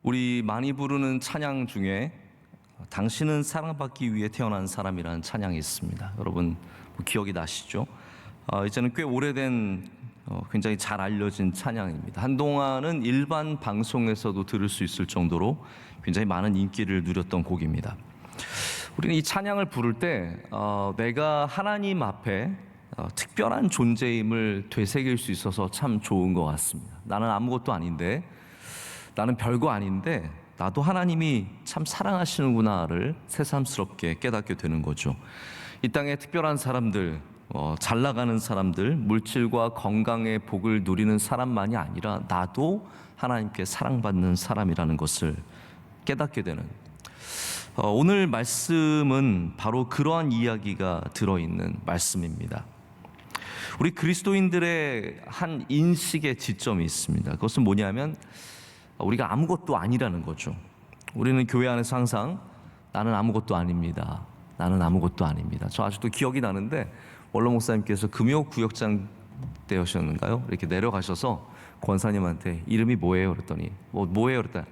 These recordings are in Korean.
우리 많이 부르는 찬양 중에 당신은 사랑받기 위해 태어난 사람이라는 찬양이 있습니다. 여러분 기억이 나시죠? 이제는 꽤 오래된 굉장히 잘 알려진 찬양입니다. 한동안은 일반 방송에서도 들을 수 있을 정도로 굉장히 많은 인기를 누렸던 곡입니다. 우리는 이 찬양을 부를 때 내가 하나님 앞에 특별한 존재임을 되새길 수 있어서 참 좋은 것 같습니다. 나는 아무것도 아닌데, 나는 별거 아닌데 나도 하나님이 참 사랑하시는구나를 새삼스럽게 깨닫게 되는 거죠. 이 땅에 특별한 사람들, 잘 나가는 사람들, 물질과 건강의 복을 누리는 사람만이 아니라 나도 하나님께 사랑받는 사람이라는 것을 깨닫게 되는, 오늘 말씀은 바로 그러한 이야기가 들어있는 말씀입니다. 우리 그리스도인들의 한 인식의 지점이 있습니다. 그것은 뭐냐면 우리가 아무것도 아니라는 거죠. 우리는 교회 안에서 항상 나는 아무것도 아닙니다, 나는 아무것도 아닙니다. 저 아직도 기억이 나는데 원로 목사님께서 금요구역장 때였는가요? 이렇게 내려가셔서 권사님한테 이름이 뭐예요? 그랬더니 뭐예요? 그랬더니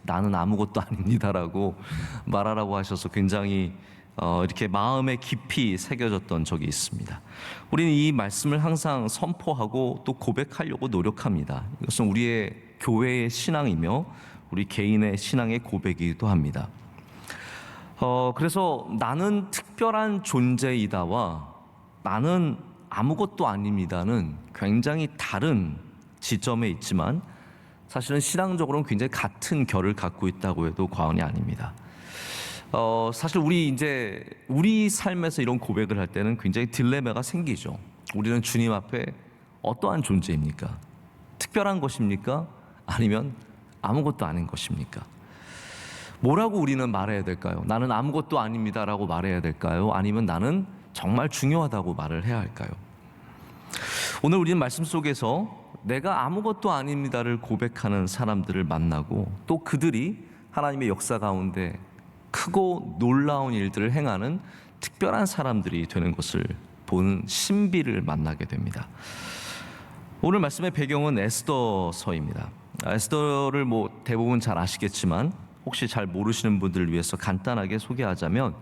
나는 아무것도 아닙니다라고 말하라고 하셔서 굉장히 이렇게 마음에 깊이 새겨졌던 적이 있습니다. 우리는 이 말씀을 항상 선포하고 또 고백하려고 노력합니다. 이것은 우리의 교회의 신앙이며 우리 개인의 신앙의 고백이기도 합니다. 그래서 나는 특별한 존재이다와 나는 아무것도 아닙니다는 굉장히 다른 지점에 있지만 사실은 신앙적으로는 굉장히 같은 결을 갖고 있다고 해도 과언이 아닙니다. 사실 우리 삶에서 이런 고백을 할 때는 굉장히 딜레마가 생기죠. 우리는 주님 앞에 어떠한 존재입니까? 특별한 것입니까? 아니면 아무것도 아닌 것입니까? 뭐라고 우리는 말해야 될까요? 나는 아무것도 아닙니다라고 말해야 될까요? 아니면 나는 정말 중요하다고 말을 해야 할까요? 오늘 우리는 말씀 속에서 내가 아무것도 아닙니다를 고백하는 사람들을 만나고 또 그들이 하나님의 역사 가운데 크고 놀라운 일들을 행하는 특별한 사람들이 되는 것을 보는 신비를 만나게 됩니다. 오늘 말씀의 배경은 에스더서입니다. 에스더를 대부분 잘 아시겠지만 혹시 잘 모르시는 분들을 위해서 간단하게 소개하자면,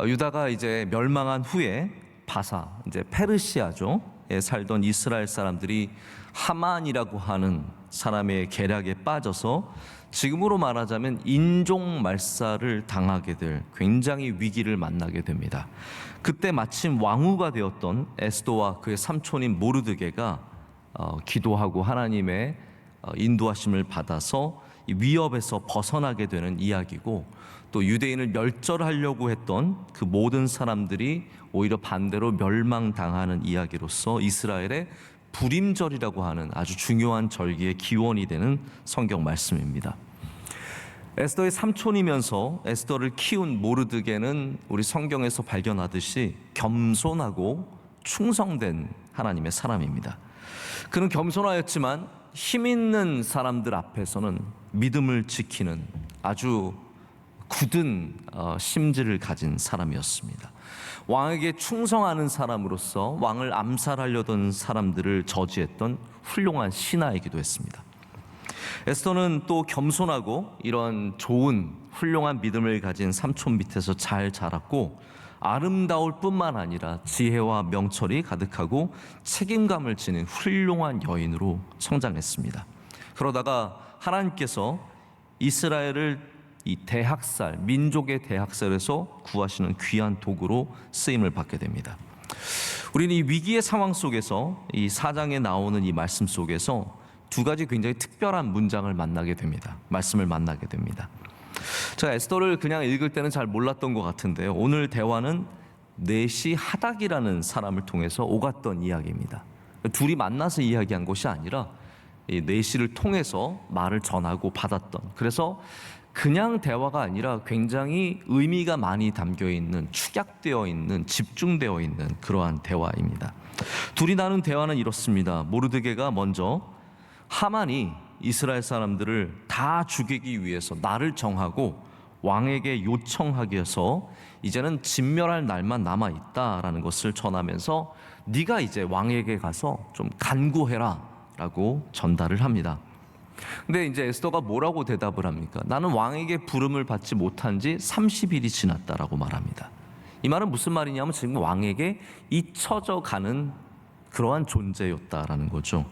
유다가 이제 멸망한 후에 바사, 이제 페르시아죠, 살던 이스라엘 사람들이 하만이라고 하는 사람의 계략에 빠져서 지금으로 말하자면 인종 말살을 당하게 될 굉장히 위기를 만나게 됩니다. 그때 마침 왕후가 되었던 에스더와 그의 삼촌인 모르드게가 기도하고 하나님의 인도하심을 받아서 이 위협에서 벗어나게 되는 이야기고, 또 유대인을 멸절하려고 했던 그 모든 사람들이 오히려 반대로 멸망당하는 이야기로서 이스라엘의 불임절이라고 하는 아주 중요한 절기의 기원이 되는 성경 말씀입니다. 에스더의 삼촌이면서 에스더를 키운 모르드게는 우리 성경에서 발견하듯이 겸손하고 충성된 하나님의 사람입니다. 그는 겸손하였지만 힘 있는 사람들 앞에서는 믿음을 지키는 아주 굳은 심지를 가진 사람이었습니다. 왕에게 충성하는 사람으로서 왕을 암살하려던 사람들을 저지했던 훌륭한 신하이기도 했습니다. 에스더는 또 겸손하고 이런 좋은 훌륭한 믿음을 가진 삼촌 밑에서 잘 자랐고 아름다울 뿐만 아니라 지혜와 명철이 가득하고 책임감을 지닌 훌륭한 여인으로 성장했습니다. 그러다가 하나님께서 이스라엘을 이 대학살, 민족의 대학살에서 구하시는 귀한 도구로 쓰임을 받게 됩니다. 우리는 이 위기의 상황 속에서 이 4장에 나오는 이 말씀 속에서 두 가지 굉장히 특별한 문장을 만나게 됩니다. 말씀을 만나게 됩니다. 제가 에스더를 그냥 읽을 때는 잘 몰랐던 것 같은데요, 오늘 대화는 넷이 하닥이라는 사람을 통해서 오갔던 이야기입니다. 둘이 만나서 이야기한 것이 아니라 이 넷이를 통해서 말을 전하고 받았던, 그래서 그냥 대화가 아니라 굉장히 의미가 많이 담겨있는, 축약되어 있는, 집중되어 있는 그러한 대화입니다. 둘이 나눈 대화는 이렇습니다. 모르드게가 먼저 하만이 이스라엘 사람들을 다 죽이기 위해서 날을 정하고 왕에게 요청하기 위해서 이제는 진멸할 날만 남아있다라는 것을 전하면서 네가 이제 왕에게 가서 좀 간구해라 라고 전달을 합니다. 근데 이제 에스더가 뭐라고 대답을 합니까? 나는 왕에게 부름을 받지 못한 지 30일이 지났다라고 말합니다. 이 말은 무슨 말이냐면 지금 왕에게 잊혀져 가는 그러한 존재였다라는 거죠.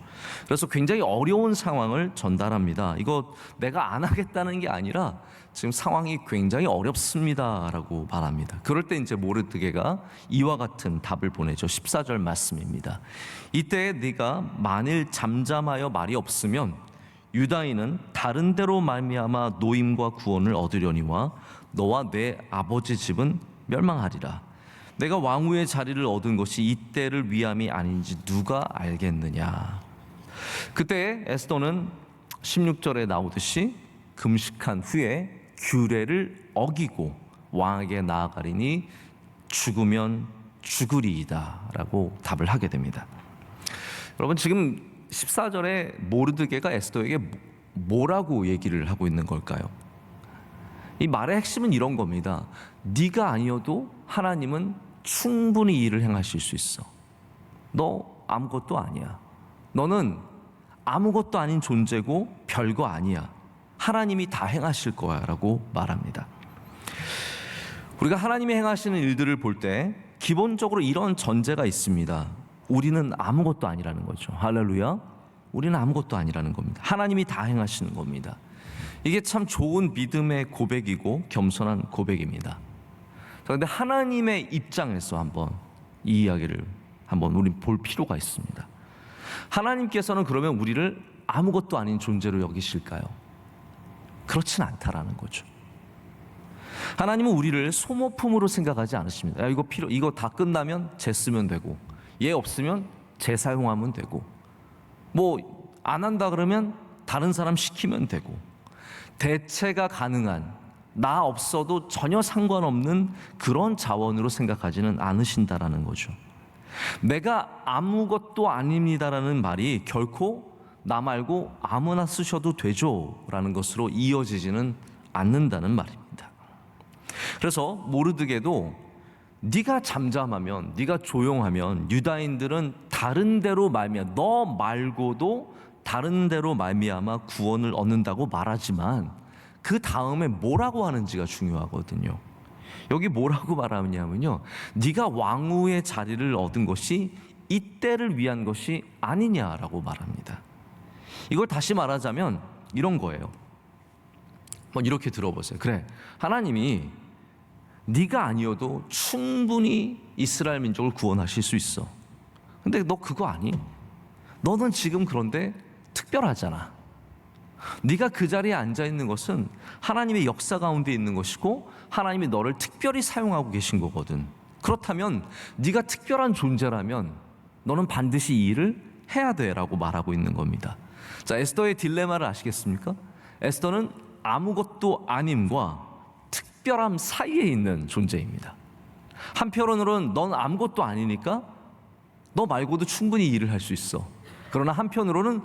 그래서 굉장히 어려운 상황을 전달합니다. 이거 내가 안 하겠다는 게 아니라 지금 상황이 굉장히 어렵습니다라고 말합니다. 그럴 때 이제 모르드게가 이와 같은 답을 보내죠. 14절 말씀입니다. 이때 네가 만일 잠잠하여 말이 없으면 유다인은 다른 데로 말미암아 노임과 구원을 얻으려니와 너와 내 아버지 집은 멸망하리라. 내가 왕후의 자리를 얻은 것이 이때를 위함이 아닌지 누가 알겠느냐. 그때 에스더는 16절에 나오듯이 금식한 후에 규례를 어기고 왕에게 나아가리니 죽으면 죽으리이다 라고 답을 하게 됩니다. 여러분, 지금 14절에 모르드게가 에스더에게 뭐라고 얘기를 하고 있는 걸까요? 이 말의 핵심은 이런 겁니다. 네가 아니어도 하나님은 충분히 일을 행하실 수 있어. 너 아무것도 아니야. 너는 아무것도 아닌 존재고 별거 아니야. 하나님이 다 행하실 거야 라고 말합니다. 우리가 하나님이 행하시는 일들을 볼 때 기본적으로 이런 전제가 있습니다. 우리는 아무것도 아니라는 거죠. 할렐루야. 우리는 아무것도 아니라는 겁니다. 하나님이 다 행하시는 겁니다. 이게 참 좋은 믿음의 고백이고 겸손한 고백입니다. 그런데 하나님의 입장에서 한번 이 이야기를 한번 우리 볼 필요가 있습니다. 하나님께서는 그러면 우리를 아무것도 아닌 존재로 여기실까요? 그렇진 않다라는 거죠. 하나님은 우리를 소모품으로 생각하지 않으십니다. 야, 이거 다 끝나면 재 쓰면 되고, 얘 없으면 재사용하면 되고, 뭐 안 한다 그러면 다른 사람 시키면 되고, 대체가 가능한, 나 없어도 전혀 상관없는 그런 자원으로 생각하지는 않으신다라는 거죠. 내가 아무것도 아닙니다라는 말이 결코 나 말고 아무나 쓰셔도 되죠 라는 것으로 이어지지는 않는다는 말입니다. 그래서 모르드게도 네가 잠잠하면, 네가 조용하면 유다인들은 다른 데로 말미암아, 너 말고도 다른 데로 말미암아 구원을 얻는다고 말하지만 그 다음에 뭐라고 하는지가 중요하거든요. 여기 뭐라고 말하냐면요, 네가 왕후의 자리를 얻은 것이 이때를 위한 것이 아니냐라고 말합니다. 이걸 다시 말하자면 이런 거예요. 이렇게 들어보세요. 그래, 하나님이 네가 아니어도 충분히 이스라엘 민족을 구원하실 수 있어. 근데 너 그거 아니? 너는 지금 그런데 특별하잖아. 네가 그 자리에 앉아 있는 것은 하나님의 역사 가운데 있는 것이고 하나님이 너를 특별히 사용하고 계신 거거든. 그렇다면 네가 특별한 존재라면 너는 반드시 이 일을 해야 돼라고 말하고 있는 겁니다. 자, 에스더의 딜레마를 아시겠습니까? 에스더는 아무것도 아님과 특별함 사이에 있는 존재입니다. 한편으로는 넌 아무것도 아니니까 너 말고도 충분히 일을 할 수 있어. 그러나 한편으로는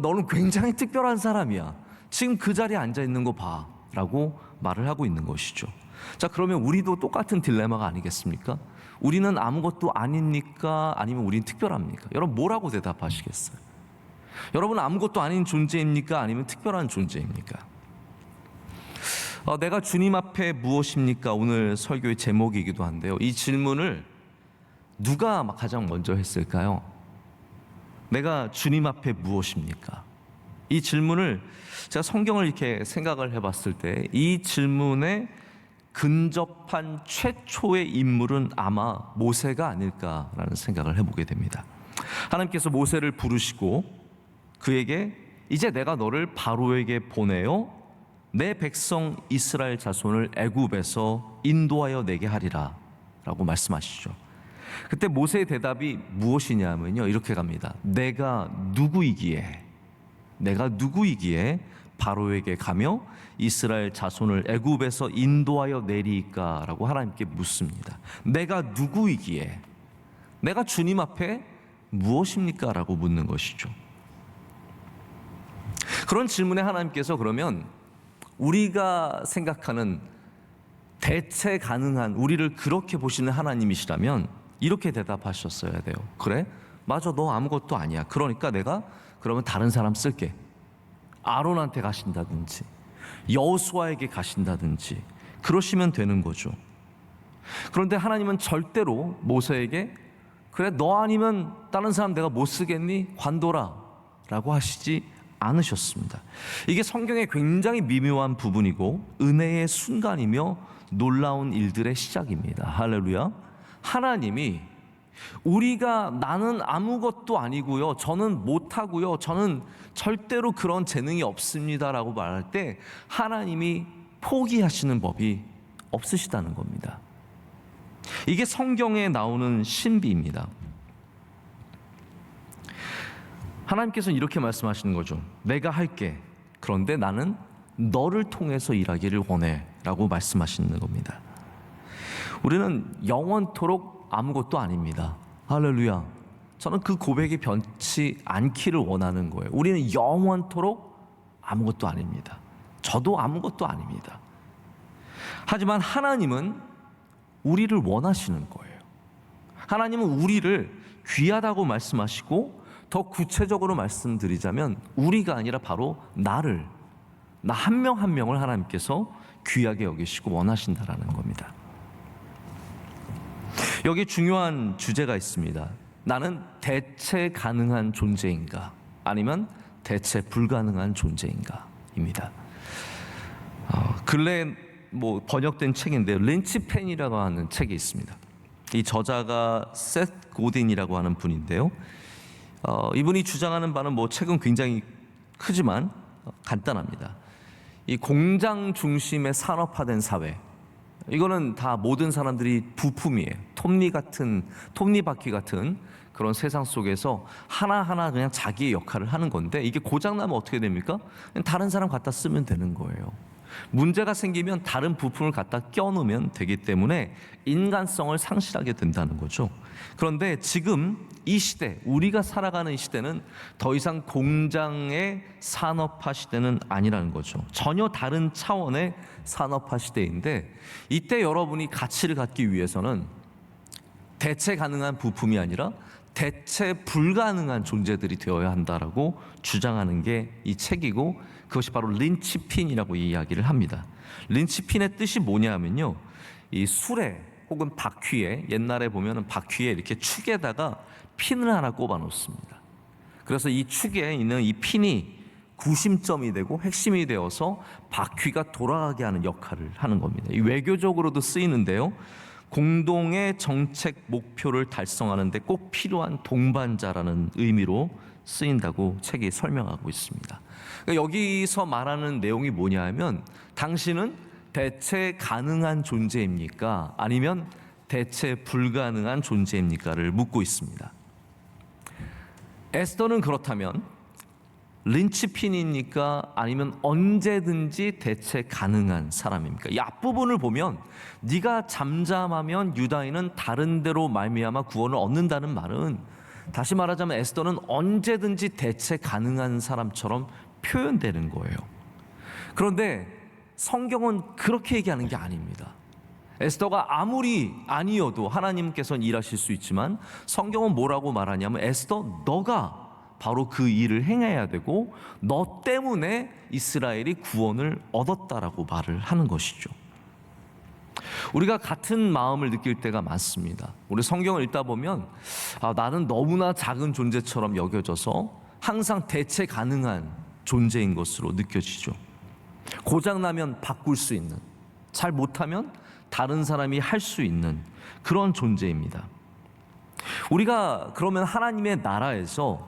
너는 굉장히 특별한 사람이야. 지금 그 자리에 앉아 있는 거 봐 라고 말을 하고 있는 것이죠. 자, 그러면 우리도 똑같은 딜레마가 아니겠습니까? 우리는 아무것도 아닙니까? 아니면 우린 특별합니까? 여러분, 뭐라고 대답하시겠어요? 여러분, 아무것도 아닌 존재입니까? 아니면 특별한 존재입니까? 내가 주님 앞에 무엇입니까? 오늘 설교의 제목이기도 한데요, 이 질문을 누가 가장 먼저 했을까요? 내가 주님 앞에 무엇입니까? 이 질문을 제가 성경을 이렇게 생각을 해봤을 때 이 질문에 근접한 최초의 인물은 아마 모세가 아닐까라는 생각을 해보게 됩니다. 하나님께서 모세를 부르시고 그에게 이제 내가 너를 바로에게 보내어 내 백성 이스라엘 자손을 애굽에서 인도하여 내게 하리라 라고 말씀하시죠. 그때 모세의 대답이 무엇이냐면요, 이렇게 갑니다. 내가 누구이기에 바로에게 가며 이스라엘 자손을 애굽에서 인도하여 내리까 라고 하나님께 묻습니다. 내가 누구이기에, 내가 주님 앞에 무엇입니까? 라고 묻는 것이죠. 그런 질문에 하나님께서 그러면 우리가 생각하는 대체 가능한, 우리를 그렇게 보시는 하나님이시라면 이렇게 대답하셨어야 돼요. 그래? 맞아, 너 아무것도 아니야. 그러니까 내가 그러면 다른 사람 쓸게. 아론한테 가신다든지 여호수아에게 가신다든지 그러시면 되는 거죠. 그런데 하나님은 절대로 모세에게 그래 너 아니면 다른 사람 내가 못 쓰겠니? 관둬라 라고 하시지 않으셨습니다. 이게 성경의 굉장히 미묘한 부분이고 은혜의 순간이며 놀라운 일들의 시작입니다. 할렐루야. 하나님이 우리가 나는 아무것도 아니고요, 저는 못하고요, 저는 절대로 그런 재능이 없습니다 라고 말할 때 하나님이 포기하시는 법이 없으시다는 겁니다. 이게 성경에 나오는 신비입니다. 하나님께서는 이렇게 말씀하시는 거죠. 내가 할게. 그런데 나는 너를 통해서 일하기를 원해 라고 말씀하시는 겁니다. 우리는 영원토록 아무것도 아닙니다. 할렐루야. 저는 그 고백이 변치 않기를 원하는 거예요. 우리는 영원토록 아무것도 아닙니다. 저도 아무것도 아닙니다. 하지만 하나님은 우리를 원하시는 거예요. 하나님은 우리를 귀하다고 말씀하시고 더 구체적으로 말씀드리자면 우리가 아니라 바로 나 한 명 한 명을 하나님께서 귀하게 여기시고 원하신다라는 겁니다. 여기 중요한 주제가 있습니다. 나는 대체 가능한 존재인가 아니면 대체 불가능한 존재인가 입니다. 근래 번역된 책인데 린치펜이라고 하는 책이 있습니다. 이 저자가 세스 고딘이라고 하는 분인데요. 이분이 주장하는 바는 책은 굉장히 크지만 간단합니다. 이 공장 중심의 산업화된 사회, 이거는 다 모든 사람들이 부품이에요. 톱니바퀴 같은 그런 세상 속에서 하나하나 그냥 자기의 역할을 하는 건데 이게 고장나면 어떻게 됩니까? 그냥 다른 사람 갖다 쓰면 되는 거예요. 문제가 생기면 다른 부품을 갖다 껴놓으면 되기 때문에 인간성을 상실하게 된다는 거죠. 그런데 지금 이 시대, 우리가 살아가는 이 시대는 더 이상 공장의 산업화 시대는 아니라는 거죠. 전혀 다른 차원의 산업화 시대인데 이때 여러분이 가치를 갖기 위해서는 대체 가능한 부품이 아니라 대체 불가능한 존재들이 되어야 한다라고 주장하는 게 이 책이고 그것이 바로 린치핀이라고 이야기를 합니다. 린치핀의 뜻이 뭐냐면요, 이 수레 혹은 바퀴에, 옛날에 보면은 바퀴에 이렇게 축에다가 핀을 하나 꼽아 놓습니다. 그래서 이 축에 있는 이 핀이 구심점이 되고 핵심이 되어서 바퀴가 돌아가게 하는 역할을 하는 겁니다. 이 외교적으로도 쓰이는데요, 공동의 정책 목표를 달성하는 데 꼭 필요한 동반자라는 의미로 쓰인다고 책이 설명하고 있습니다. 그러니까 여기서 말하는 내용이 뭐냐 하면 당신은 대체 가능한 존재입니까? 아니면 대체 불가능한 존재입니까?를 묻고 있습니다. 에스더는 그렇다면 린치핀입니까? 아니면 언제든지 대체 가능한 사람입니까? 이 앞부분을 보면 네가 잠잠하면 유다인은 다른 데로 말미암아 구원을 얻는다는 말은, 다시 말하자면 에스더는 언제든지 대체 가능한 사람처럼 표현되는 거예요. 그런데 성경은 그렇게 얘기하는 게 아닙니다. 에스더가 아무리 아니어도 하나님께서는 일하실 수 있지만 성경은 뭐라고 말하냐면 에스더, 너가 바로 그 일을 행해야 되고 너 때문에 이스라엘이 구원을 얻었다라고 말을 하는 것이죠. 우리가 같은 마음을 느낄 때가 많습니다. 우리 성경을 읽다 보면 나는 너무나 작은 존재처럼 여겨져서 항상 대체 가능한 존재인 것으로 느껴지죠. 고장나면 바꿀 수 있는, 잘 못하면 다른 사람이 할 수 있는 그런 존재입니다. 우리가 그러면 하나님의 나라에서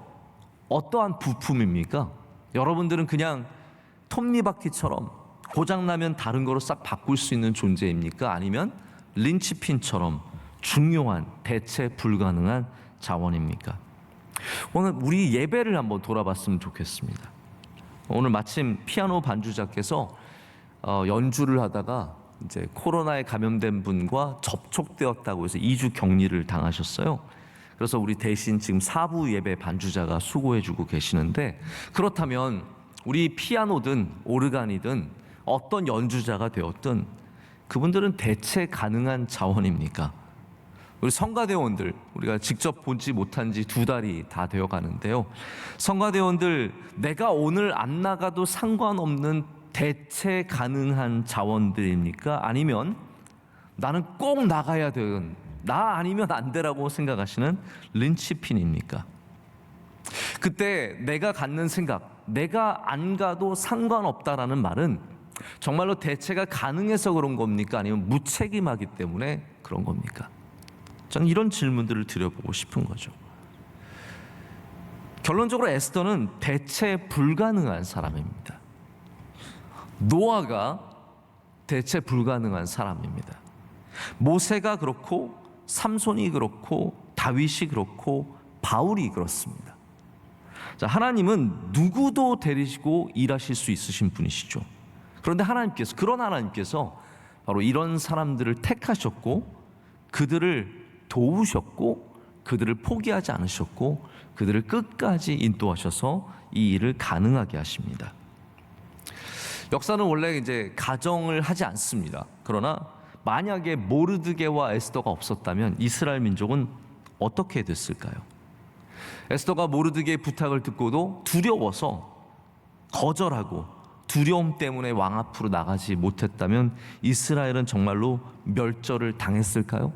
어떠한 부품입니까? 여러분들은 그냥 톱니바퀴처럼 고장나면 다른 거로 싹 바꿀 수 있는 존재입니까? 아니면 린치핀처럼 중요한 대체 불가능한 자원입니까? 오늘 우리 예배를 한번 돌아봤으면 좋겠습니다. 오늘 마침 피아노 반주자께서 연주를 하다가 이제 코로나에 감염된 분과 접촉되었다고 해서 2주 격리를 당하셨어요. 그래서 우리 대신 지금 4부 예배 반주자가 수고해주고 계시는데, 그렇다면 우리 피아노든 오르간이든 어떤 연주자가 되었든 그분들은 대체 가능한 자원입니까? 우리 성가대원들, 우리가 직접 보지 못한 지 2달이 다 되어 가는데요. 성가대원들, 내가 오늘 안 나가도 상관없는 대체 가능한 자원들입니까? 아니면 나는 꼭 나가야 되는, 나 아니면 안 되라고 생각하시는 린치핀입니까? 그때 내가 갖는 생각, 내가 안 가도 상관없다라는 말은 정말로 대체가 가능해서 그런 겁니까? 아니면 무책임하기 때문에 그런 겁니까? 저는 이런 질문들을 드려보고 싶은 거죠. 결론적으로 에스더는 대체 불가능한 사람입니다. 노아가 대체 불가능한 사람입니다. 모세가 그렇고, 삼손이 그렇고, 다윗이 그렇고, 바울이 그렇습니다. 자, 하나님은 누구도 데리시고 일하실 수 있으신 분이시죠. 그런데 그런 하나님께서 바로 이런 사람들을 택하셨고, 그들을 도우셨고, 그들을 포기하지 않으셨고, 그들을 끝까지 인도하셔서 이 일을 가능하게 하십니다. 역사는 원래 이제 가정을 하지 않습니다. 그러나 만약에 모르드게와 에스더가 없었다면 이스라엘 민족은 어떻게 됐을까요? 에스더가 모르드게의 부탁을 듣고도 두려워서 거절하고 두려움 때문에 왕 앞으로 나가지 못했다면 이스라엘은 정말로 멸절을 당했을까요?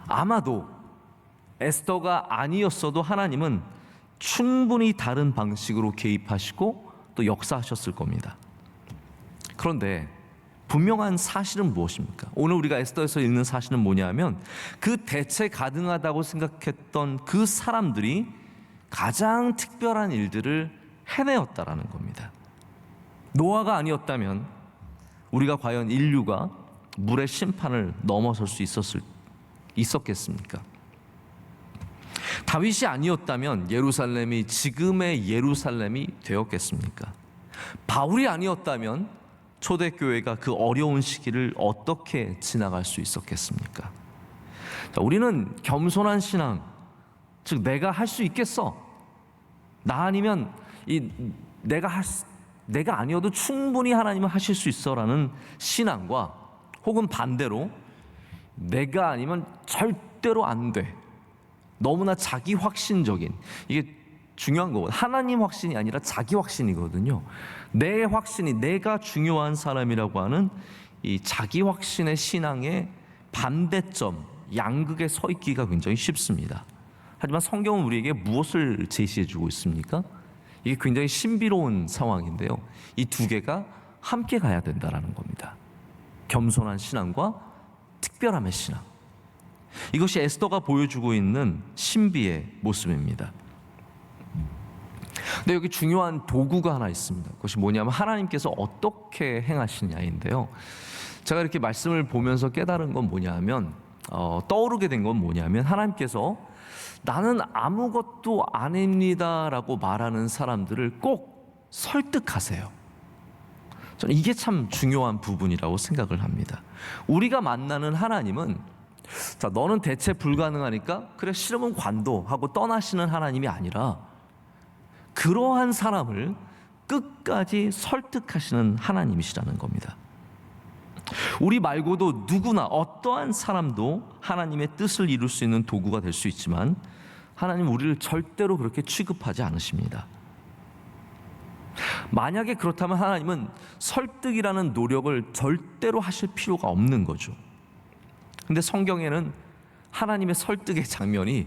아마도 에스더가 아니었어도 하나님은 충분히 다른 방식으로 개입하시고 또 역사하셨을 겁니다. 그런데 분명한 사실은 무엇입니까? 오늘 우리가 에스더에서 읽는 사실은 뭐냐면, 그 대체 가능하다고 생각했던 그 사람들이 가장 특별한 일들을 해내었다라는 겁니다. 노아가 아니었다면 우리가 과연 인류가 물의 심판을 넘어설 수 있었겠습니까? 다윗이 아니었다면 예루살렘이 지금의 예루살렘이 되었겠습니까? 바울이 아니었다면 초대교회가 그 어려운 시기를 어떻게 지나갈 수 있었겠습니까? 자, 우리는 겸손한 신앙, 즉 내가 할 수 있겠어, 나 아니면 내가 아니어도 충분히 하나님은 하실 수 있어라는 신앙과, 혹은 반대로 내가 아니면 절대로 안 돼, 너무나 자기 확신적인, 이게 중요한 거고, 하나님 확신이 아니라 자기 확신이거든요. 내 확신이, 내가 중요한 사람이라고 하는 이 자기 확신의 신앙의 반대점, 양극에 서 있기가 굉장히 쉽습니다. 하지만 성경은 우리에게 무엇을 제시해 주고 있습니까? 이게 굉장히 신비로운 상황인데요, 이 두 개가 함께 가야 된다라는 겁니다. 겸손한 신앙과 특별함의 신앙, 이것이 에스더가 보여주고 있는 신비의 모습입니다. 근데 여기 중요한 도구가 하나 있습니다. 그것이 뭐냐면 하나님께서 어떻게 행하시냐인데요, 제가 이렇게 말씀을 보면서 깨달은 건 뭐냐면, 떠오르게 된 건 뭐냐면, 하나님께서 나는 아무것도 아닙니다 라고 말하는 사람들을 꼭 설득하세요. 저는 이게 참 중요한 부분이라고 생각을 합니다. 우리가 만나는 하나님은, 자, 너는 대체 불가능하니까 그래 싫으면 관둬하고 떠나시는 하나님이 아니라, 그러한 사람을 끝까지 설득하시는 하나님이시라는 겁니다. 우리 말고도 누구나, 어떠한 사람도 하나님의 뜻을 이룰 수 있는 도구가 될 수 있지만 하나님은 우리를 절대로 그렇게 취급하지 않으십니다. 만약에 그렇다면 하나님은 설득이라는 노력을 절대로 하실 필요가 없는 거죠. 근데 성경에는 하나님의 설득의 장면이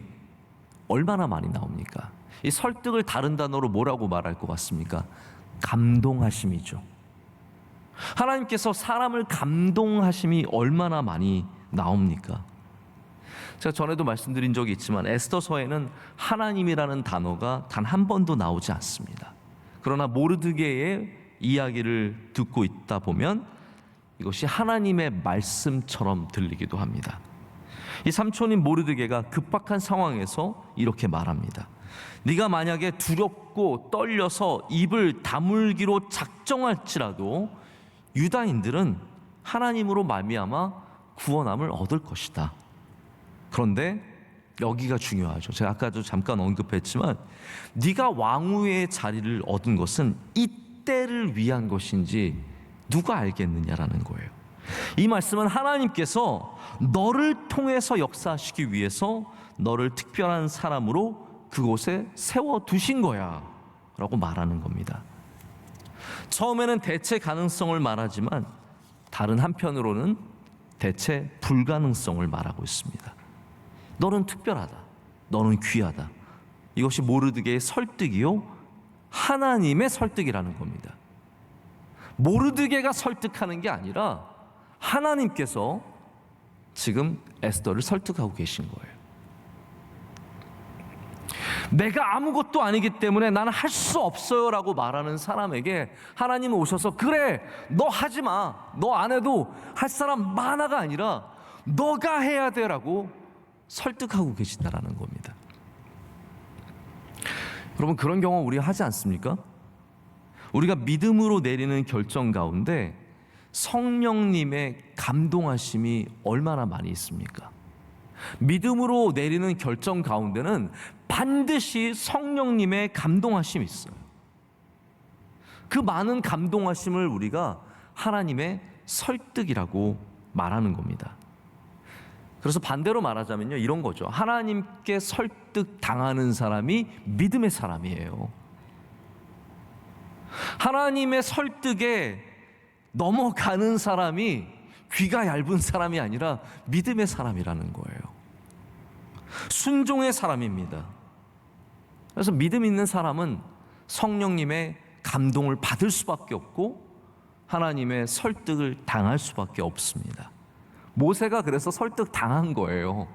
얼마나 많이 나옵니까? 이 설득을 다른 단어로 뭐라고 말할 것 같습니까? 감동하심이죠. 하나님께서 사람을 감동하심이 얼마나 많이 나옵니까? 제가 전에도 말씀드린 적이 있지만 에스더서에는 하나님이라는 단어가 단 한 번도 나오지 않습니다. 그러나 모르드게의 이야기를 듣고 있다 보면 이것이 하나님의 말씀처럼 들리기도 합니다. 이 삼촌인 모르드게가 급박한 상황에서 이렇게 말합니다. 네가 만약에 두렵고 떨려서 입을 다물기로 작정할지라도 유다인들은 하나님으로 말미암아 구원함을 얻을 것이다. 그런데 여기가 중요하죠. 제가 아까도 잠깐 언급했지만, 네가 왕후의 자리를 얻은 것은 이때를 위한 것인지 누가 알겠느냐라는 거예요. 이 말씀은 하나님께서 너를 통해서 역사하시기 위해서 너를 특별한 사람으로 그곳에 세워두신 거야 라고 말하는 겁니다. 처음에는 대체 가능성을 말하지만 다른 한편으로는 대체 불가능성을 말하고 있습니다. 너는 특별하다. 너는 귀하다. 이것이 모르드게의 설득이요, 하나님의 설득이라는 겁니다. 모르드게가 설득하는 게 아니라 하나님께서 지금 에스더를 설득하고 계신 거예요. 내가 아무것도 아니기 때문에 나는 할 수 없어요 라고 말하는 사람에게 하나님은 오셔서 그래, 너 하지 마. 너 안 해도 할 사람 많아가 아니라 너가 해야 돼 라고 설득하고 계신다라는 겁니다. 여러분, 그런 경험 우리 하지 않습니까? 우리가 믿음으로 내리는 결정 가운데 성령님의 감동하심이 얼마나 많이 있습니까? 믿음으로 내리는 결정 가운데는 반드시 성령님의 감동하심이 있어요. 그 많은 감동하심을 우리가 하나님의 설득이라고 말하는 겁니다. 그래서 반대로 말하자면요, 이런 거죠. 하나님께 설득 당하는 사람이 믿음의 사람이에요. 하나님의 설득에 넘어가는 사람이 귀가 얇은 사람이 아니라 믿음의 사람이라는 거예요. 순종의 사람입니다. 그래서 믿음 있는 사람은 성령님의 감동을 받을 수밖에 없고 하나님의 설득을 당할 수밖에 없습니다. 모세가 그래서 설득 당한 거예요.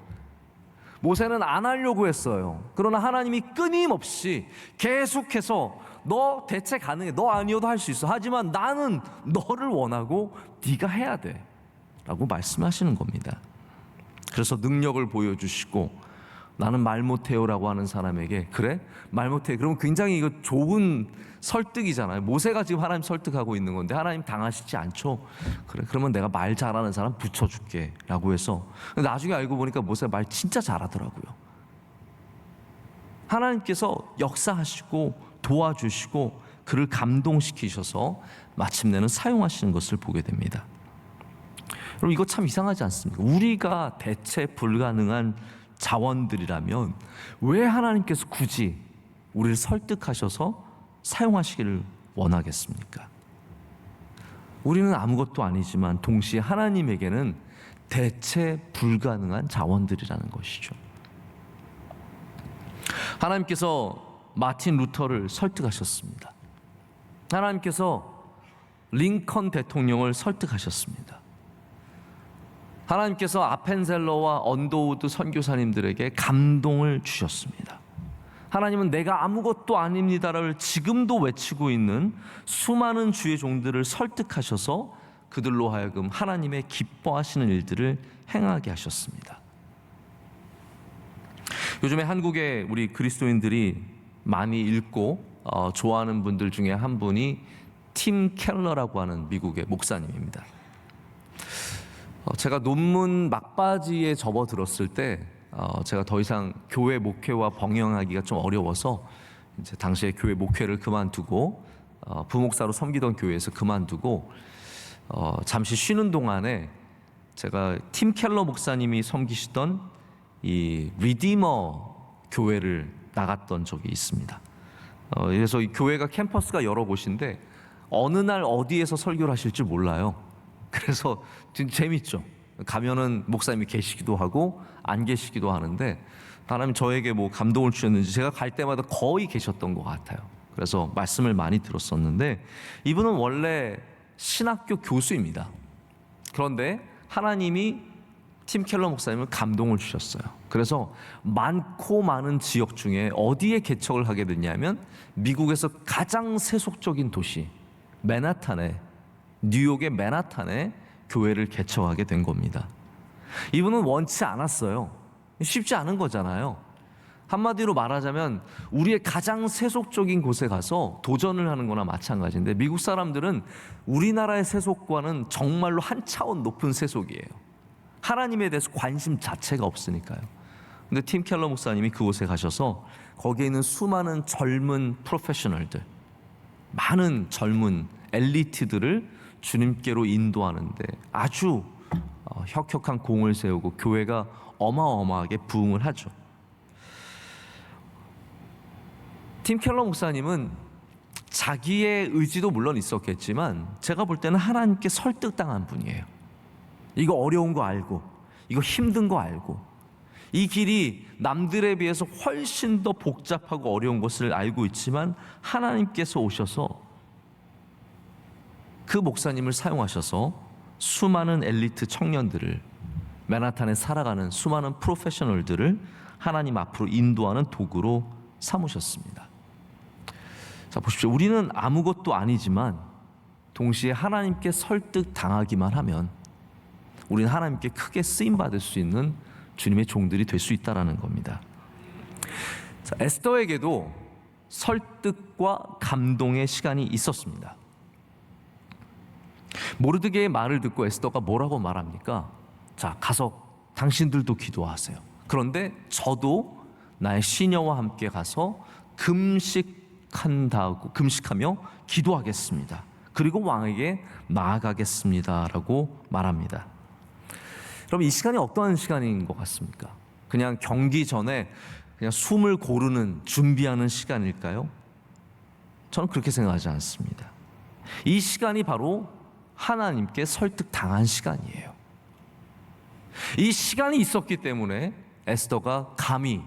모세는 안 하려고 했어요. 그러나 하나님이 끊임없이 계속해서 너 대체 가능해. 너 아니어도 할 수 있어. 하지만 나는 너를 원하고 네가 해야 돼 라고 말씀하시는 겁니다. 그래서 능력을 보여주시고 나는 말 못해요 라고 하는 사람에게 그래? 말 못해. 그러면 굉장히 이거 좋은 설득이잖아요. 모세가 지금 하나님 설득하고 있는 건데 하나님 당하시지 않죠? 그래, 그러면 내가 말 잘하는 사람 붙여줄게 라고 해서 나중에 알고 보니까 모세가 말 진짜 잘하더라고요. 하나님께서 역사하시고 도와주시고 그를 감동시키셔서 마침내는 사용하시는 것을 보게 됩니다. 여러분, 이거 참 이상하지 않습니까? 우리가 대체 불가능한 자원들이라면 왜 하나님께서 굳이 우리를 설득하셔서 사용하시기를 원하겠습니까? 우리는 아무것도 아니지만 동시에 하나님에게는 대체 불가능한 자원들이라는 것이죠. 하나님께서 마틴 루터를 설득하셨습니다. 하나님께서 링컨 대통령을 설득하셨습니다. 하나님께서 아펜셀러와 언더우드 선교사님들에게 감동을 주셨습니다. 하나님은 내가 아무것도 아닙니다를 지금도 외치고 있는 수많은 주의 종들을 설득하셔서 그들로 하여금 하나님의 기뻐하시는 일들을 행하게 하셨습니다. 요즘에 한국에 우리 그리스도인들이 많이 읽고 좋아하는 분들 중에 한 분이 팀 켈러라고 하는 미국의 목사님입니다. 제가 논문 막바지에 접어들었을 때 제가 더 이상 교회 목회와 병행하기가 좀 어려워서 이제 당시에 교회 목회를 그만두고 부목사로 섬기던 교회에서 그만두고 잠시 쉬는 동안에 제가 팀 켈러 목사님이 섬기시던 이 리디머 교회를 나갔던 적이 있습니다. 그래서 이 교회가 캠퍼스가 여러 곳인데 어느 날 어디에서 설교를 하실지 몰라요. 그래서 좀 재밌죠. 가면은 목사님이 계시기도 하고 안 계시기도 하는데 하나님 저에게 뭐 감동을 주셨는지 제가 갈 때마다 거의 계셨던 것 같아요. 그래서 말씀을 많이 들었었는데 이분은 원래 신학교 교수입니다. 그런데 하나님이 팀 켈러 목사님을 감동을 주셨어요. 그래서 많고 많은 지역 중에 어디에 개척을 하게 됐냐면 미국에서 가장 세속적인 도시 맨하탄에, 뉴욕의 맨하탄에 교회를 개척하게 된 겁니다. 이분은 원치 않았어요. 쉽지 않은 거잖아요. 한마디로 말하자면 우리의 가장 세속적인 곳에 가서 도전을 하는 거나 마찬가지인데 미국 사람들은 우리나라의 세속과는 정말로 한 차원 높은 세속이에요. 하나님에 대해서 관심 자체가 없으니까요. 근데 팀 켈러 목사님이 그곳에 가셔서 거기에 있는 수많은 젊은 프로페셔널들, 많은 젊은 엘리트들을 주님께로 인도하는데 아주 혁혁한 공을 세우고 교회가 어마어마하게 부흥을 하죠. 팀 켈러 목사님은 자기의 의지도 물론 있었겠지만 제가 볼 때는 하나님께 설득당한 분이에요. 이거 어려운 거 알고, 이거 힘든 거 알고, 이 길이 남들에 비해서 훨씬 더 복잡하고 어려운 것을 알고 있지만 하나님께서 오셔서 그 목사님을 사용하셔서 수많은 엘리트 청년들을, 맨하탄에 살아가는 수많은 프로페셔널들을 하나님 앞으로 인도하는 도구로 삼으셨습니다. 자, 보십시오. 우리는 아무것도 아니지만 동시에 하나님께 설득당하기만 하면 우리는 하나님께 크게 쓰임받을 수 있는 주님의 종들이 될 수 있다는 겁니다. 자, 에스더에게도 설득과 감동의 시간이 있었습니다. 모르드게의 말을 듣고 에스더가 뭐라고 말합니까? 자, 가서 당신들도 기도하세요. 그런데 저도 나의 시녀와 함께 가서 금식하며 기도하겠습니다. 그리고 왕에게 나아가겠습니다 라고 말합니다. 그럼 이 시간이 어떠한 시간인 것 같습니까? 그냥 경기 전에 그냥 숨을 고르는, 준비하는 시간일까요? 저는 그렇게 생각하지 않습니다. 이 시간이 바로 하나님께 설득당한 시간이에요. 이 시간이 있었기 때문에 에스더가 감히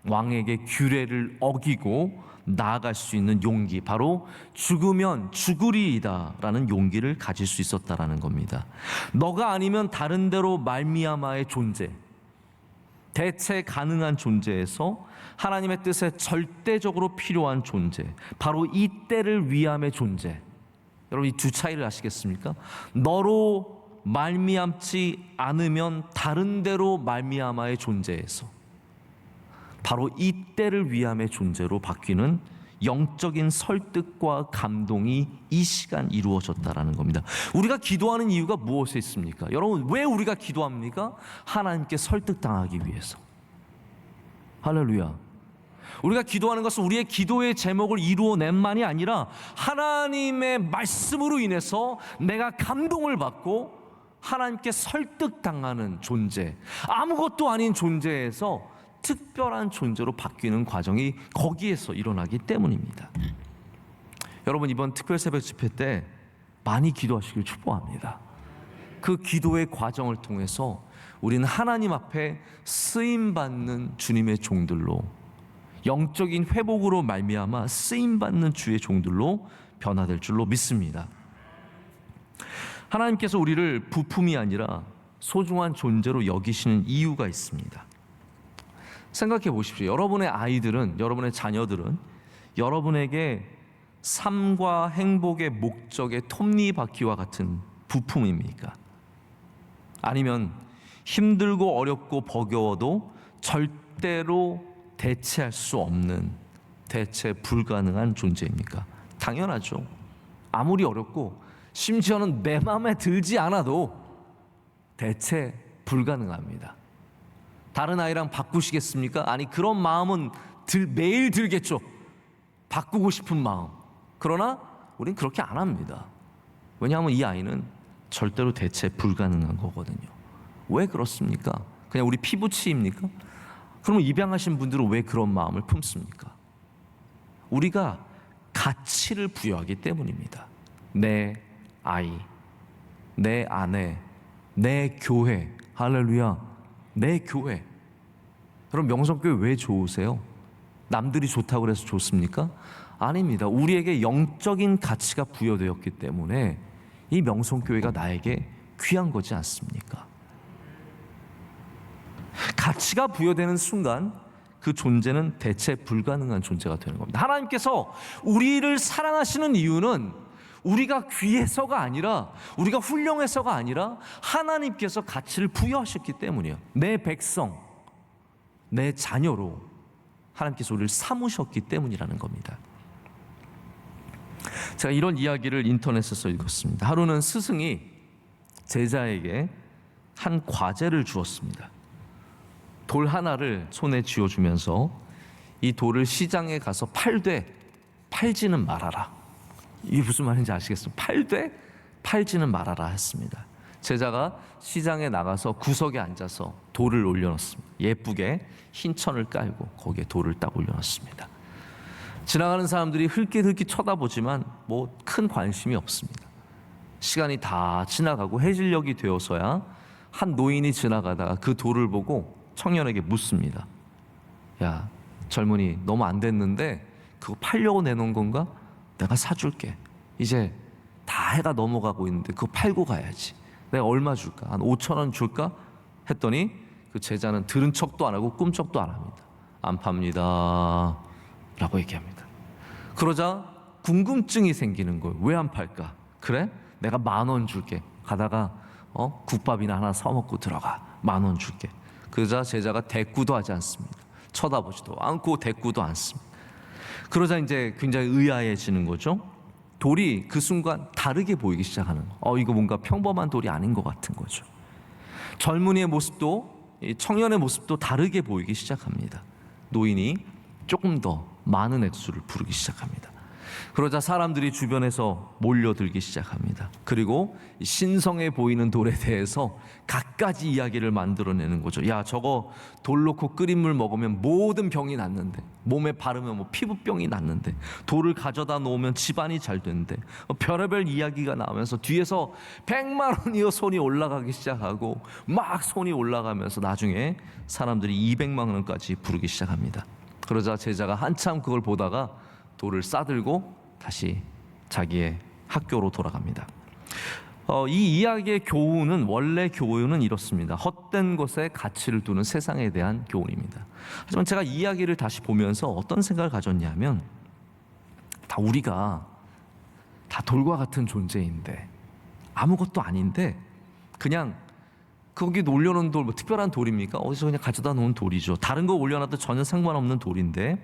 왕에게 규례를 어기고 나아갈 수 있는 용기, 바로 죽으면 죽으리이다 라는 용기를 가질 수 있었다라는 겁니다. 너가 아니면 다른 데로 말미암아의 존재, 대체 가능한 존재에서 하나님의 뜻에 절대적으로 필요한 존재, 바로 이 때를 위함의 존재. 여러분, 이 두 차이를 아시겠습니까? 너로 말미암지 않으면 다른 데로 말미암아의 존재에서 바로 이 때를 위함의 존재로 바뀌는 영적인 설득과 감동이 이 시간 이루어졌다라는 겁니다. 우리가 기도하는 이유가 무엇에 있습니까? 여러분, 왜 우리가 기도합니까? 하나님께 설득당하기 위해서. 할렐루야. 우리가 기도하는 것은 우리의 기도의 제목을 이루어낸만이 아니라 하나님의 말씀으로 인해서 내가 감동을 받고 하나님께 설득당하는 존재, 아무것도 아닌 존재에서 특별한 존재로 바뀌는 과정이 거기에서 일어나기 때문입니다. 여러분, 이번 특별 새벽 집회 때 많이 기도하시길 축복합니다. 그 기도의 과정을 통해서 우리는 하나님 앞에 쓰임받는 주님의 종들로, 영적인 회복으로 말미암아 쓰임받는 주의 종들로 변화될 줄로 믿습니다. 하나님께서 우리를 부품이 아니라 소중한 존재로 여기시는 이유가 있습니다. 생각해 보십시오. 여러분의 아이들은, 여러분의 자녀들은 여러분에게 삶과 행복의 목적의 톱니바퀴와 같은 부품입니까? 아니면 힘들고 어렵고 버거워도 절대로 대체할 수 없는, 대체 불가능한 존재입니까? 당연하죠. 아무리 어렵고 심지어는 내 마음에 들지 않아도 대체 불가능합니다. 다른 아이랑 바꾸시겠습니까? 아니, 그런 마음은 매일 들겠죠. 바꾸고 싶은 마음. 그러나 우린 그렇게 안 합니다. 왜냐하면 이 아이는 절대로 대체 불가능한 거거든요. 왜 그렇습니까? 그냥 우리 피부치입니까? 그러면 입양하신 분들은 왜 그런 마음을 품습니까? 우리가 가치를 부여하기 때문입니다. 내 아이, 내 아내, 내 교회, 할렐루야, 내 교회. 여러분, 명성교회 왜 좋으세요? 남들이 좋다고 그래서 좋습니까? 아닙니다. 우리에게 영적인 가치가 부여되었기 때문에 이 명성교회가 나에게 귀한 거지 않습니까? 가치가 부여되는 순간 그 존재는 대체 불가능한 존재가 되는 겁니다. 하나님께서 우리를 사랑하시는 이유는 우리가 귀해서가 아니라, 우리가 훌륭해서가 아니라 하나님께서 가치를 부여하셨기 때문이에요. 내 백성, 내 자녀로 하나님께서 우리를 삼으셨기 때문이라는 겁니다. 제가 이런 이야기를 인터넷에서 읽었습니다. 하루는 스승이 제자에게 한 과제를 주었습니다. 돌 하나를 손에 쥐어주면서 이 돌을 시장에 가서 팔되 팔지는 말아라. 이게 무슨 말인지 아시겠어요? 팔되 팔지는 말아라 했습니다. 제자가 시장에 나가서 구석에 앉아서 돌을 올려놓습니다. 예쁘게 흰 천을 깔고 거기에 돌을 딱 올려놓습니다. 지나가는 사람들이 흘낏흘낏 쳐다보지만 뭐 큰 관심이 없습니다. 시간이 다 지나가고 해질녘이 되어서야 한 노인이 지나가다가 그 돌을 보고 청년에게 묻습니다. 야, 젊은이, 너무 안 됐는데 그거 팔려고 내놓은 건가? 내가 사줄게. 이제 다 해가 넘어가고 있는데 그거 팔고 가야지. 내가 얼마 줄까? 한 5,000원 줄까? 했더니 그 제자는 들은 척도 안 하고 꿈쩍도 안 합니다. 안 팝니다 라고 얘기합니다. 그러자 궁금증이 생기는 거예요. 왜 안 팔까? 그래? 내가 10,000원 줄게. 가다가 국밥이나 하나 사 먹고 들어가. 10,000원 줄게. 그러자 제자가 대꾸도 하지 않습니다. 쳐다보지도 않고 대꾸도 않습니다. 그러자 이제 굉장히 의아해지는 거죠. 돌이 그 순간 다르게 보이기 시작하는 거. 이거 뭔가 평범한 돌이 아닌 것 같은 거죠. 젊은이의 모습도 청년의 모습도 다르게 보이기 시작합니다. 노인이 조금 더 많은 액수를 부르기 시작합니다. 그러자 사람들이 주변에서 몰려들기 시작합니다. 그리고 신성해 보이는 돌에 대해서 갖가지 이야기를 만들어내는 거죠. 야, 저거 돌 놓고 끓인 물 먹으면 모든 병이 낫는데, 몸에 바르면 뭐 피부병이 낫는데, 돌을 가져다 놓으면 집안이 잘 되는데, 별의별 이야기가 나오면서 뒤에서 100만 원이요 손이 올라가기 시작하고 막 손이 올라가면서 나중에 사람들이 200만 원까지 부르기 시작합니다. 그러자 제자가 한참 그걸 보다가 돌을 싸들고 다시 자기의 학교로 돌아갑니다. 이 이야기의 교훈은, 원래 교훈은 이렇습니다. 헛된 것에 가치를 두는 세상에 대한 교훈입니다. 하지만 제가 이 이야기를 다시 보면서 어떤 생각을 가졌냐면, 다 우리가 다 돌과 같은 존재인데, 아무것도 아닌데 그냥 거기 올려놓은 돌, 뭐 특별한 돌입니까? 어디서 그냥 가져다 놓은 돌이죠. 다른 거 올려놔도 전혀 상관없는 돌인데,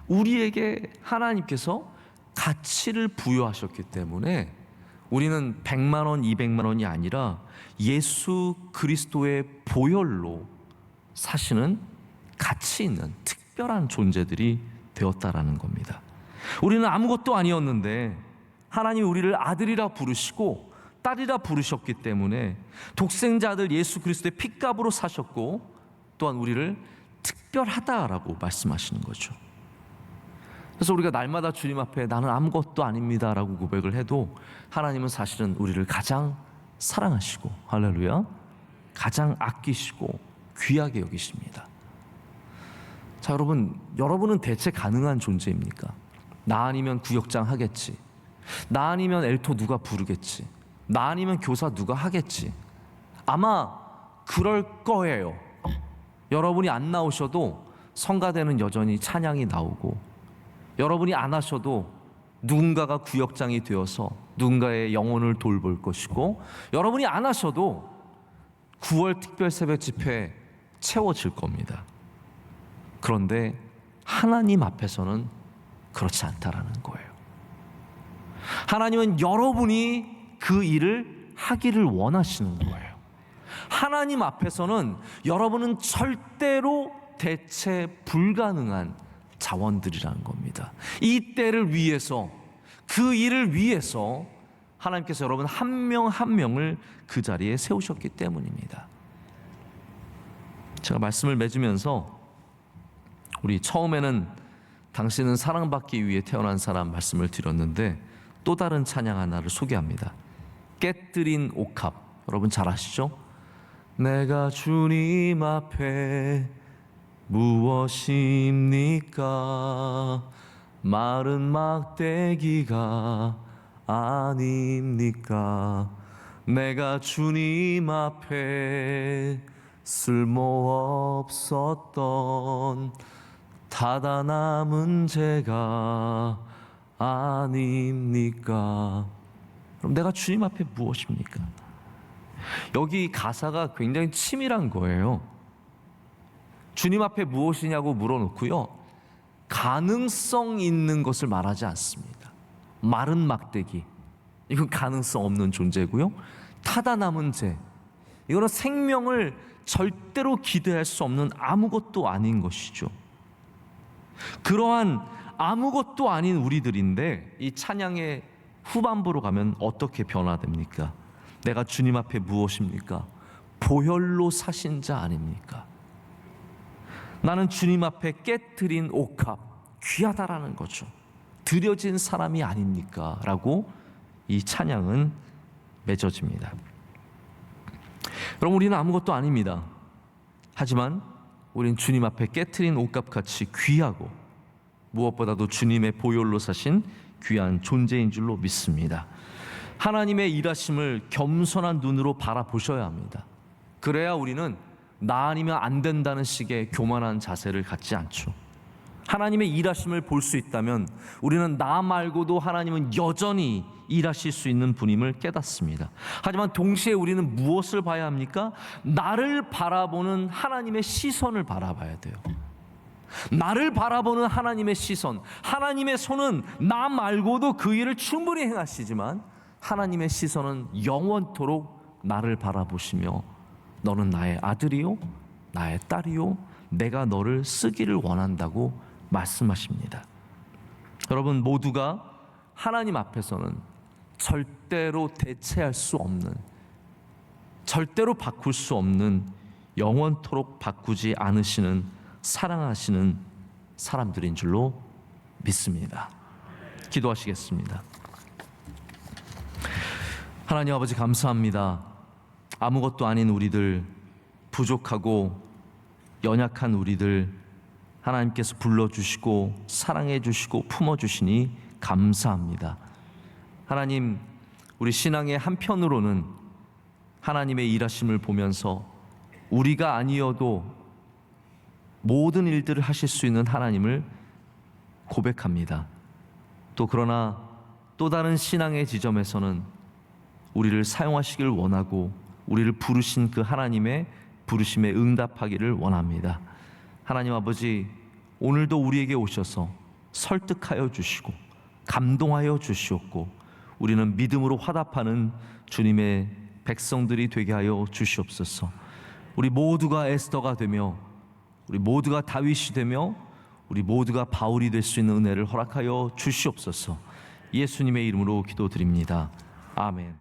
우리에게 하나님께서 가치를 부여하셨기 때문에 우리는 100만 원, 200만 원이 아니라 예수 그리스도의 보혈로 사시는 가치 있는 특별한 존재들이 되었다라는 겁니다. 우리는 아무것도 아니었는데 하나님이 우리를 아들이라 부르시고 딸이라 부르셨기 때문에 독생자 아들 예수 그리스도의 핏값으로 사셨고, 또한 우리를 특별하다라고 말씀하시는 거죠. 그래서 우리가 날마다 주님 앞에 나는 아무것도 아닙니다 라고 고백을 해도 하나님은 사실은 우리를 가장 사랑하시고, 할렐루야, 가장 아끼시고 귀하게 여기십니다. 자, 여러분은 대체 가능한 존재입니까? 나 아니면 구역장 하겠지, 나 아니면 엘토 누가 부르겠지, 나 아니면 교사 누가 하겠지. 아마 그럴 거예요. 여러분이 안 나오셔도 성가대는 여전히 찬양이 나오고, 여러분이 안 하셔도 누군가가 구역장이 되어서 누군가의 영혼을 돌볼 것이고, 여러분이 안 하셔도 9월 특별 새벽 집회 채워질 겁니다. 그런데 하나님 앞에서는 그렇지 않다라는 거예요. 하나님은 여러분이 그 일을 하기를 원하시는 거예요. 하나님 앞에서는 여러분은 절대로 대체 불가능한 자원들이라는 겁니다. 이 때를 위해서, 그 일을 위해서 하나님께서 여러분 한 명 한 명을 그 자리에 세우셨기 때문입니다. 제가 말씀을 맺으면서 우리 처음에는 당신은 사랑받기 위해 태어난 사람 말씀을 드렸는데, 또 다른 찬양 하나를 소개합니다. 깨뜨린 옥합, 여러분 잘 아시죠? 내가 주님 앞에 무엇입니까? 마른 막대기가 아닙니까? 내가 주님 앞에 쓸모없었던 닫아 남은 죄가 아닙니까? 그럼 내가 주님 앞에 무엇입니까? 여기 가사가 굉장히 치밀한 거예요. 주님 앞에 무엇이냐고 물어놓고요, 가능성 있는 것을 말하지 않습니다. 마른 막대기, 이건 가능성 없는 존재고요. 타다 남은 죄, 이거는 생명을 절대로 기대할 수 없는 아무것도 아닌 것이죠. 그러한 아무것도 아닌 우리들인데 이 찬양의 후반부로 가면 어떻게 변화됩니까? 내가 주님 앞에 무엇입니까? 보혈로 사신 자 아닙니까? 나는 주님 앞에 깨트린 옥합, 귀하다라는 거죠. 드려진 사람이 아닙니까? 라고 이 찬양은 맺어집니다. 여러분, 우리는 아무것도 아닙니다. 하지만 우린 주님 앞에 깨트린 옥합같이 귀하고 무엇보다도 주님의 보혈로 사신 귀한 존재인 줄로 믿습니다. 하나님의 일하심을 겸손한 눈으로 바라보셔야 합니다. 그래야 우리는 나 아니면 안 된다는 식의 교만한 자세를 갖지 않죠. 하나님의 일하심을 볼 수 있다면 우리는 나 말고도 하나님은 여전히 일하실 수 있는 분임을 깨닫습니다. 하지만 동시에 우리는 무엇을 봐야 합니까? 나를 바라보는 하나님의 시선을 바라봐야 돼요. 나를 바라보는 하나님의 시선, 하나님의 손은 나 말고도 그 일을 충분히 행하시지만 하나님의 시선은 영원토록 나를 바라보시며 너는 나의 아들이요 나의 딸이요 내가 너를 쓰기를 원한다고 말씀하십니다. 여러분, 모두가 하나님 앞에서는 절대로 대체할 수 없는, 절대로 바꿀 수 없는, 영원토록 바꾸지 않으시는 사랑하시는 사람들인 줄로 믿습니다. 기도하시겠습니다. 하나님 아버지, 감사합니다. 아무것도 아닌 우리들, 부족하고 연약한 우리들 하나님께서 불러주시고 사랑해주시고 품어주시니 감사합니다. 하나님, 우리 신앙의 한편으로는 하나님의 일하심을 보면서 우리가 아니어도 모든 일들을 하실 수 있는 하나님을 고백합니다. 또 그러나 또 다른 신앙의 지점에서는 우리를 사용하시길 원하고 우리를 부르신 그 하나님의 부르심에 응답하기를 원합니다. 하나님 아버지, 오늘도 우리에게 오셔서 설득하여 주시고 감동하여 주시옵고 우리는 믿음으로 화답하는 주님의 백성들이 되게 하여 주시옵소서. 우리 모두가 에스더가 되며 우리 모두가 다윗이 되며 우리 모두가 바울이 될 수 있는 은혜를 허락하여 주시옵소서. 예수님의 이름으로 기도드립니다. 아멘.